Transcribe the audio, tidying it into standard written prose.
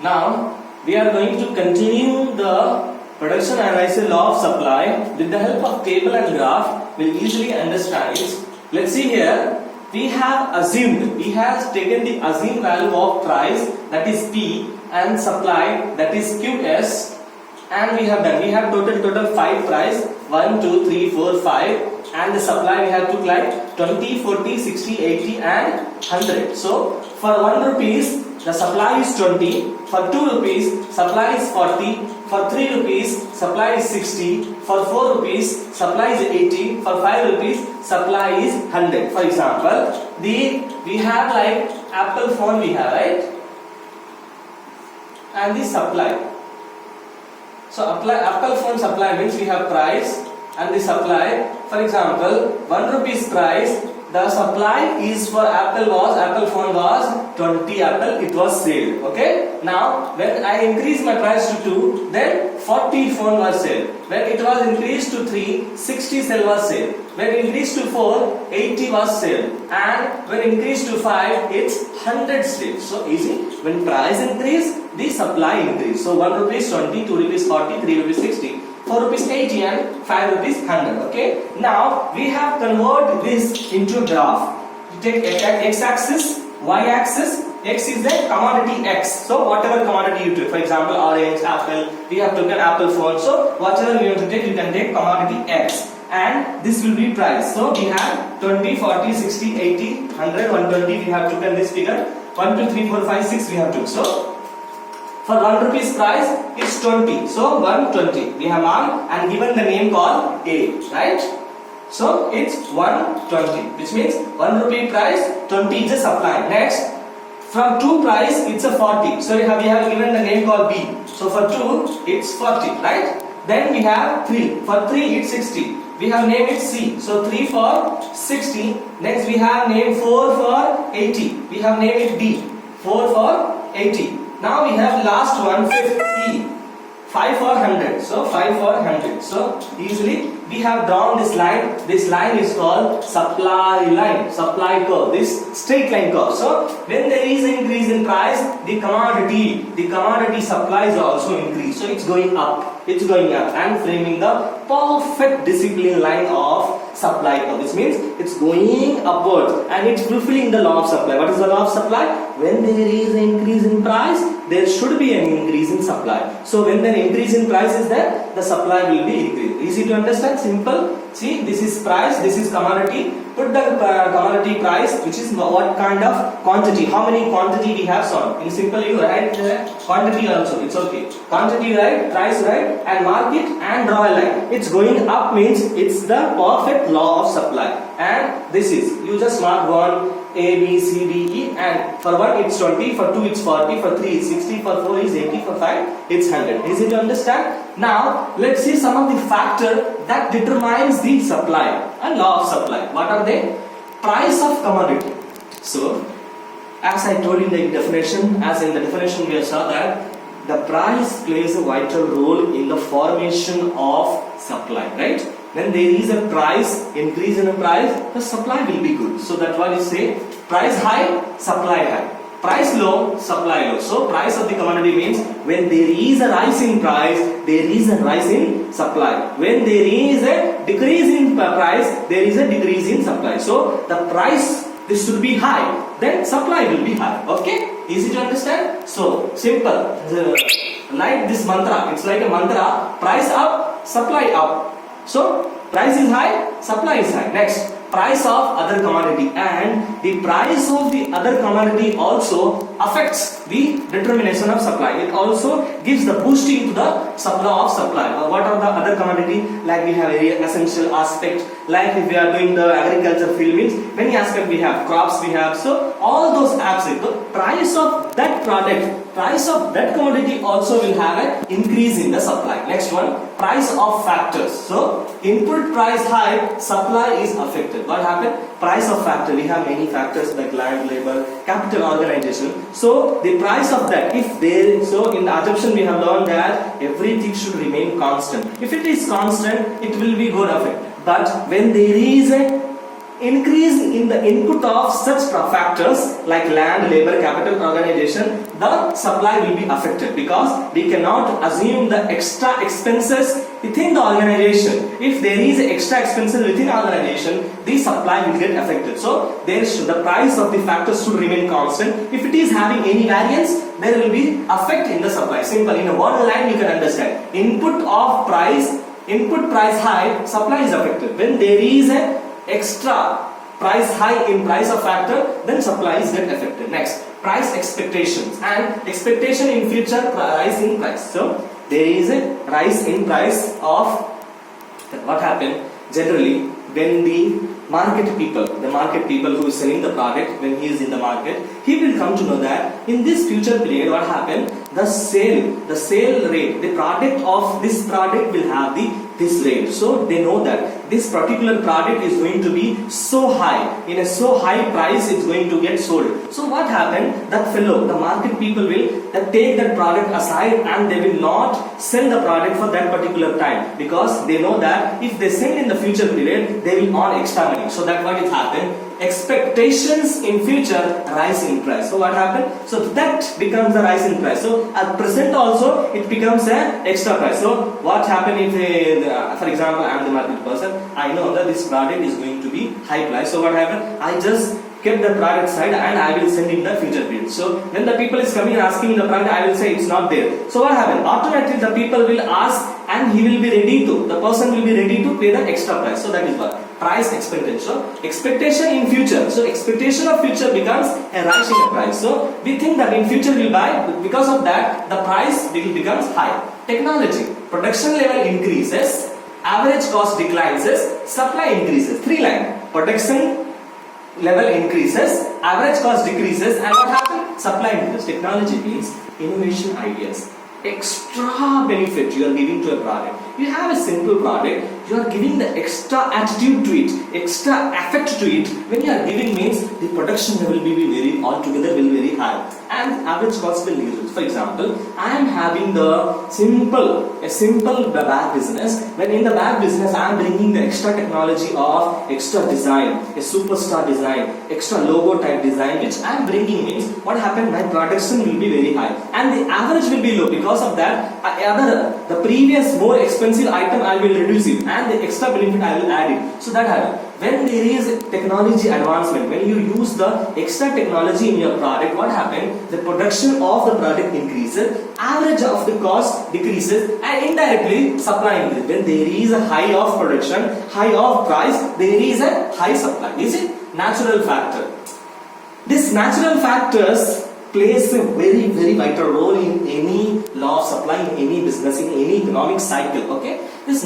Now we are going to continue the production analysis law of supply with the help of table and graph. We'll easily understand it. Let's see here. We have assumed, he has taken the assumed value of price, that is P, and supply, that is QS, and we have done. We have total 5 price, 1, 2, 3, 4, 5, and the supply we have took like 20, 40, 60, 80, and 100. So for 1 rupees the supply is 20, for 2 rupees supply is 40, for 3 rupees supply is 60, for 4 rupees supply is 80, for 5 rupees supply is 100. For example, we have like Apple phone we have, right? And the supply. So Apple phone supply means we have price and the supply. For example, 1 rupees price, the supply is for Apple phone was 20 Apple, it was sold. Okay. Now when I increase my price to 2, then 40 phone was sold. When it was increased to 3, 60 cell was sold. When increased to 4, 80 was sold. And when increased to 5, it's 100 sold. So easy. When price increase, the supply increase. So 1 rupees 20, 2 rupees 40, 3 rupees 60. 4 rupees 80 and 5 rupees 100. Okay. Now we have converted this into a graph. You take x-axis, y-axis. X is the commodity X. So whatever commodity you take, for example, orange, apple. We have taken Apple phone. So whatever you want to take, you can take commodity X. And this will be price. So we have 20, 40, 60, 80, 100, 120. We have taken this figure. 1, 2, 3, 4, 5, 6. We have took. So for 1 rupees price, it's 20. So 120. We have marked and given the name called A, right? So it's 120, which means 1 rupee price, 20 is the supply. Next, from 2 price, it's a 40. So we have given the name called B. So for 2, it's 40, right? Then we have 3. For 3, it's 60. We have named it C. So 3 for 60. Next we have named 4 for 80. We have named it D. 4 for 80. Now we have last one, 5th E. 5 for 100. So 5 for 100. So easily we have drawn this line. This line is called supply line, supply curve. This straight line curve. So when there is an increase in price, the commodity supply is also increased. So it's going up. It's going up and framing the perfect discipline line of supply curve. This means it's going upwards and it's fulfilling the law of supply. What is the law of supply? When there is an increase in price, there should be an increase in supply. So when the increase in price is there, the supply will be increased. Easy to understand, simple. See, this is price, this is commodity. Put the commodity price, which is what kind of quantity, how many quantity we have. So in simple you write quantity also, it's okay. Quantity right, price right, and mark it and draw a line. It's going up means it's the perfect law of supply. And this is, you just mark 1, A, B, C, D, E, and for 1 it's 20, for 2 it's 40, for 3 it's 60, for 4 is 80, for 5 it's 100. Easy to understand? Now let's see some of the factors that determines the supply and law of supply. What are they? Price of commodity. So as I told in the definition, we saw that the price plays a vital role in the formation of supply, right? When there is a price increase in a price, the supply will be good. So that's why we say price high, supply high. Price low, supply low. So price of the commodity means when there is a rise in price, there is a rise in supply. When there is a decrease in price, there is a decrease in supply. So the price, this should be high, then supply will be high. Okay? Easy to understand? So simple. Like this mantra, it's like a mantra. Price up, supply up. So price is high, supply is high. Next, price of other commodity, and the price of the other commodity also affects the determination of supply. It also gives the boosting to the supply of supply. What are the other commodity? Like we have very essential aspect. Like if we are doing the agriculture field means many aspects we have, crops we have. So all those aspects, the price of that product, price of that commodity also will have an increase in the supply. Next one, price of factors. So input price high, supply is affected. What happened? Price of factor. We have many factors like land, labor, capital, organization. So the price of that, if there, so in the assumption we have learned that everything should remain constant. If it is constant, it will be good effect. But when there is a increase in the input of such factors like land, labor, capital, organization, the supply will be affected, because we cannot assume the extra expenses within the organization. If there is extra expenses within the organization, the supply will get affected. So the price of the factors should remain constant. If it is having any variance, there will be effect in the supply. Simple, in a one line you can understand. Input price high, supply is affected. When there is a extra price high in price of factor, then supply is get affected. Next, price expectations and expectation in future rise in price. So there is a rise in price of what happened generally when the market people who is selling the product, when he is in the market, he will come to know that in this future period what happened, the sale rate, the product of this product will have this rate. So they know that this particular product is going to be so high, in a so high price it's going to get sold. So what happened, the market people will take that product aside and they will not sell the product for that particular time, because they know that if they sell in the future period, they will earn extra money. So that's what it happened. Expectations in future rise in price. So what happened? So that becomes the rise in price. So at present also it becomes an extra price. So what happened if, for example, I am the market person, I know that this product is going to be high price. So what happened? I just kept the product side and I will send in the future period. So when the people is coming and asking the product, I will say it's not there. So what happened? Automatically the people will ask and he will be ready to, the person will be ready to pay the extra price. So that is what? Price expectation. So expectation in future. So expectation of future becomes a rise in the price. So we think that in future we'll buy, because of that the price will becomes high. Technology. Production level increases, average cost declines, supply increases. 3 line. Production level increases, average cost decreases, and what happens? Supply increases. Technology means innovation ideas. Extra benefit you are giving to a product. You have a simple product, you are giving the extra attitude to it, extra effect to it. When you are giving means the production level will be very, altogether will be very high, and average cost will reduce. For example, I am having a simple bag business. When in the bag business I am bringing the extra technology of extra design, a superstar design, extra logo type design, which I am bringing means what happened, my production will be very high and the average will be low. Because of that, the previous more expensive item I will reduce it and the extra benefit I will add it. So that happens. When there is technology advancement, when you use the extra technology in your product, what happens? The production of the product increases, average of the cost decreases, and indirectly supply increases. When there is a high of production, high of price, there is a high supply. Is it? Natural factor. These natural factors plays a very, very vital role in any law of supply, in any business, in any economic cycle. Okay, this